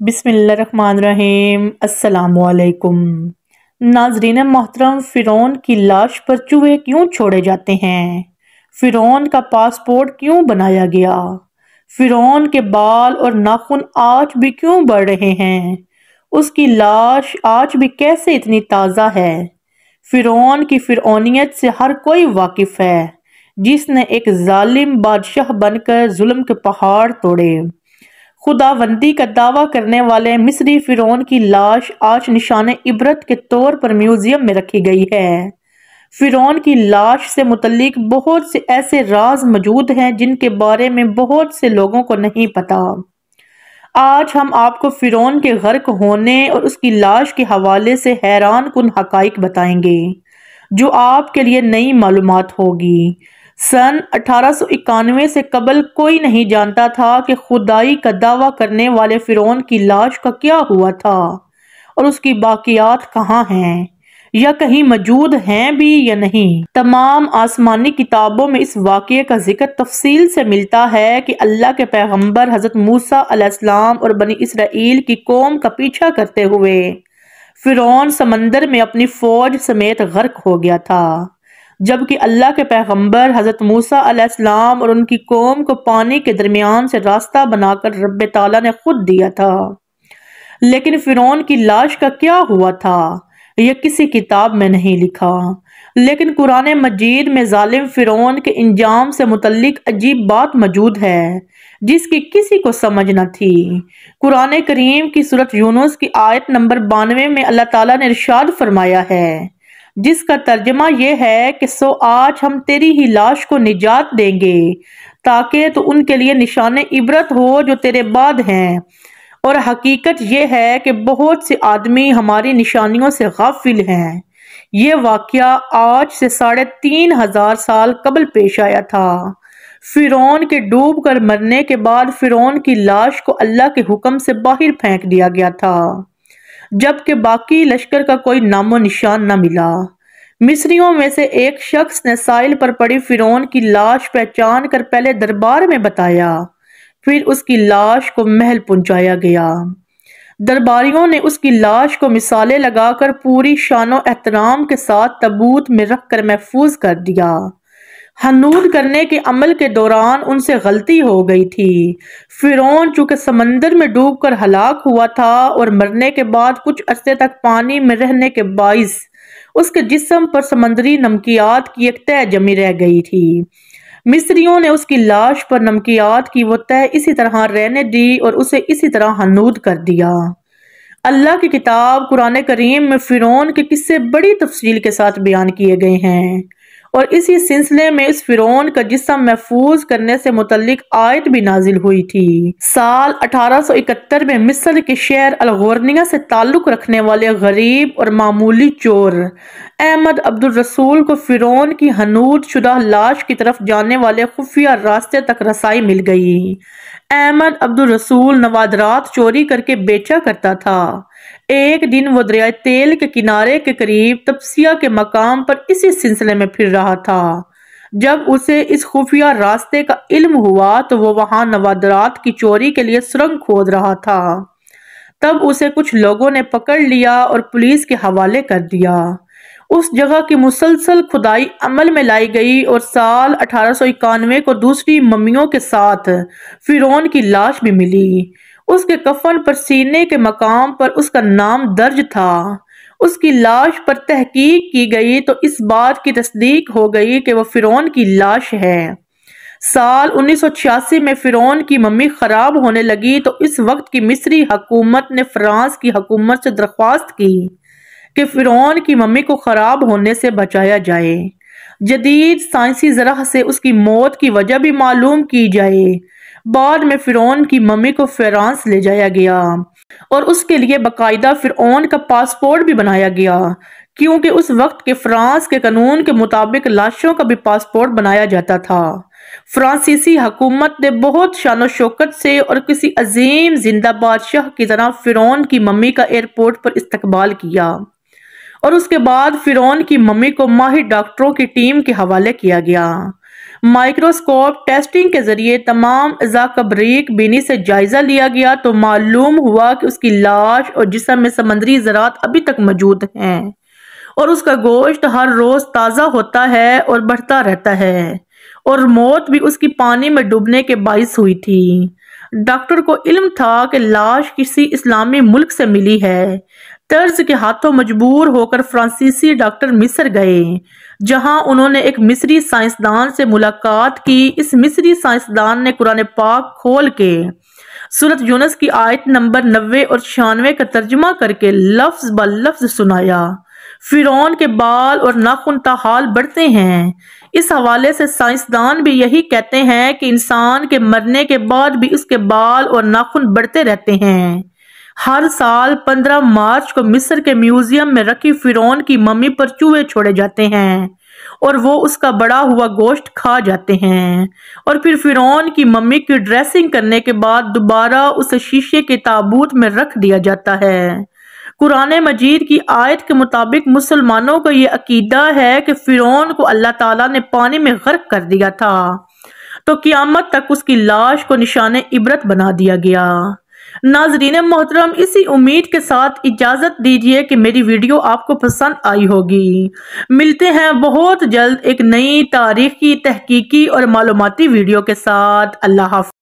بسم اللہ الرحمن الرحیم۔ السلام علیکم ناظرین محترم، فرعون کی لاش پر چوہے کیوں چھوڑے جاتے ہیں؟ فرعون کا پاسپورٹ کیوں بنایا گیا؟ فرعون کے بال اور ناخن آج بھی کیوں بڑھ رہے ہیں؟ اس کی لاش آج بھی کیسے اتنی تازہ ہے؟ فرعون کی فرعونیت سے ہر کوئی واقف ہے، جس نے ایک ظالم بادشاہ بن کر ظلم کے پہاڑ توڑے۔ خداوندی کا دعویٰ کرنے والے مصری فرعون کی لاش آج نشان عبرت کے طور پر میوزیم میں رکھی گئی ہے۔ فرعون کی لاش سے متعلق بہت سے ایسے راز موجود ہیں جن کے بارے میں بہت سے لوگوں کو نہیں پتا۔ آج ہم آپ کو فرعون کے غرق ہونے اور اس کی لاش کے حوالے سے حیران کن حقائق بتائیں گے، جو آپ کے لیے نئی معلومات ہوگی۔ سن 1891 سے قبل کوئی نہیں جانتا تھا کہ خدائی کا دعویٰ کرنے والے فرعون کی لاش کا کیا ہوا تھا اور اس کی باقیات کہاں ہیں، یا کہیں موجود ہیں بھی یا نہیں۔ تمام آسمانی کتابوں میں اس واقعے کا ذکر تفصیل سے ملتا ہے کہ اللہ کے پیغمبر حضرت موسیٰ علیہ السلام اور بنی اسرائیل کی قوم کا پیچھا کرتے ہوئے فرعون سمندر میں اپنی فوج سمیت غرق ہو گیا تھا، جبکہ اللہ کے پیغمبر حضرت موسیٰ علیہ السلام اور ان کی قوم کو پانی کے درمیان سے راستہ بنا کر رب تعالیٰ نے خود دیا تھا۔ لیکن فرعون کی لاش کا کیا ہوا تھا، یہ کسی کتاب میں نہیں لکھا، لیکن قرآن مجید میں ظالم فرعون کے انجام سے متعلق عجیب بات موجود ہے جس کی کسی کو سمجھ نہ تھی۔ قرآن کریم کی سورۃ یونس کی آیت نمبر 92 میں اللہ تعالیٰ نے ارشاد فرمایا ہے، جس کا ترجمہ یہ ہے کہ سو آج ہم تیری ہی لاش کو نجات دیں گے تاکہ تو ان کے لیے نشان عبرت ہو جو تیرے بعد ہیں، اور حقیقت یہ ہے کہ بہت سے آدمی ہماری نشانیوں سے غافل ہیں۔ یہ واقعہ آج سے 3500 سال قبل پیش آیا تھا۔ فرعون کے ڈوب کر مرنے کے بعد فرعون کی لاش کو اللہ کے حکم سے باہر پھینک دیا گیا تھا، جبکہ باقی لشکر کا کوئی نام و نشان نہ ملا۔ مصریوں میں سے ایک شخص نے ساحل پر پڑی فرعون کی لاش پہچان کر پہلے دربار میں بتایا، پھر اس کی لاش کو محل پہنچایا گیا۔ درباریوں نے اس کی لاش کو مثالیں لگا کر پوری شان و احترام کے ساتھ تابوت میں رکھ کر محفوظ کر دیا۔ حنوط کرنے کے عمل کے دوران ان سے غلطی ہو گئی تھی۔ فرعون چونکہ سمندر میں ڈوب کر ہلاک ہوا تھا اور مرنے کے بعد کچھ عرصے تک پانی میں رہنے کے باعث اس کے جسم پر سمندری نمکیات کی ایک تہ جمی رہ گئی تھی۔ مصریوں نے اس کی لاش پر نمکیات کی وہ تہ اسی طرح رہنے دی اور اسے اسی طرح حنوط کر دیا۔ اللہ کی کتاب قرآن کریم میں فرعون کے قصے بڑی تفصیل کے ساتھ بیان کیے گئے ہیں، اور اسی سلسلے میں اس فرعون کا جسم محفوظ کرنے سے متعلق آیت بھی نازل ہوئی تھی۔ سال 1871 میں مصر کے شہر الغورنیہ سے تعلق رکھنے والے غریب اور معمولی چور احمد عبدالرسول کو فرعون کی حنوط شدہ لاش کی طرف جانے والے خفیہ راستے تک رسائی مل گئی۔ احمد عبدالرسول نوادرات چوری کر کے بیچا کرتا تھا۔ ایک دن وہ دریائے تیل کے کنارے کے قریب تپسیہ کے مقام پر اسی سلسلے میں پھر رہا تھا۔ جب اسے اس خفیہ راستے کا علم ہوا تو وہ وہاں نوادرات کی چوری کے لیے سرنگ کھود رہا تھا۔ تب اسے کچھ لوگوں نے پکڑ لیا اور پولیس کے حوالے کر دیا۔ اس جگہ کی مسلسل کھدائی عمل میں لائی گئی اور سال 1891 کو دوسری ممیوں کے ساتھ فرعون کی لاش بھی ملی۔ اس کے کفن پر سینے کے مقام پر اس کا نام درج تھا۔ اس کی لاش پر تحقیق کی گئی تو اس بات کی تصدیق ہو گئی کہ وہ فرعون کی لاش ہے۔ سال 1986 میں فرعون کی ممی خراب ہونے لگی تو اس وقت کی مصری حکومت نے فرانس کی حکومت سے درخواست کی کہ فرعون کی ممی کو خراب ہونے سے بچایا جائے، جدید سائنسی ذرائع سے اس کی موت کی وجہ بھی معلوم کی جائے۔ بعد میں فرعون کی ممی کو فرانس لے جایا گیا اور اس کے لیے باقاعدہ فرعون کا پاسپورٹ بھی بنایا گیا، کیونکہ اس وقت کے فرانس کے قانون کے مطابق لاشوں کا بھی پاسپورٹ بنایا جاتا تھا۔ فرانسیسی حکومت نے بہت شان و شوکت سے اور کسی عظیم زندہ بادشاہ کی طرح فرعون کی ممی کا ایئرپورٹ پر استقبال کیا، اور اس کے بعد فرعون کی ممی کو ماہر ڈاکٹروں کی ٹیم کے حوالے کیا گیا۔ مائکروسکوپ ٹیسٹنگ کے ذریعے تمام اعضاء کا باریک بینی سے جائزہ لیا گیا تو معلوم ہوا کہ اس کی لاش اور جسم میں سمندری ذرات ابھی تک موجود ہیں اور اس کا گوشت ہر روز تازہ ہوتا ہے اور بڑھتا رہتا ہے، اور موت بھی اس کی پانی میں ڈوبنے کے باعث ہوئی تھی۔ ڈاکٹر کو علم تھا کہ لاش کسی اسلامی ملک سے ملی ہے۔ طرز کے ہاتھوں مجبور ہو کر فرانسیسی ڈاکٹر مصر گئے، جہاں انہوں نے ایک مصری سائنسدان سے ملاقات کی۔ اس مصری سائنسدان نے قرآن پاک کھول کے سورۃ یونس کی آیت نمبر 90 اور 96 کا ترجمہ کر کے لفظ بہ لفظ سنایا۔ فرعون کے بال اور ناخن تاحال بڑھتے ہیں۔ اس حوالے سے سائنسدان بھی یہی کہتے ہیں کہ انسان کے مرنے کے بعد بھی اس کے بال اور ناخن بڑھتے رہتے ہیں۔ ہر سال 15 مارچ کو مصر کے میوزیم میں رکھی فرعون کی ممی پر چوہے چھوڑے جاتے ہیں اور وہ اس کا بڑا ہوا گوشت کھا جاتے ہیں، اور پھر فرعون کی ممی کی ڈریسنگ کرنے کے بعد دوبارہ اسے شیشے کے تابوت میں رکھ دیا جاتا ہے۔ قرآن مجید کی آیت کے مطابق مسلمانوں کا یہ عقیدہ ہے کہ فرعون کو اللہ تعالیٰ نے پانی میں غرق کر دیا تھا تو قیامت تک اس کی لاش کو نشان عبرت بنا دیا گیا۔ ناظرین محترم، اسی امید کے ساتھ اجازت دیجیے کہ میری ویڈیو آپ کو پسند آئی ہوگی۔ ملتے ہیں بہت جلد ایک نئی تاریخی، تحقیقی اور معلوماتی ویڈیو کے ساتھ۔ اللہ حافظ۔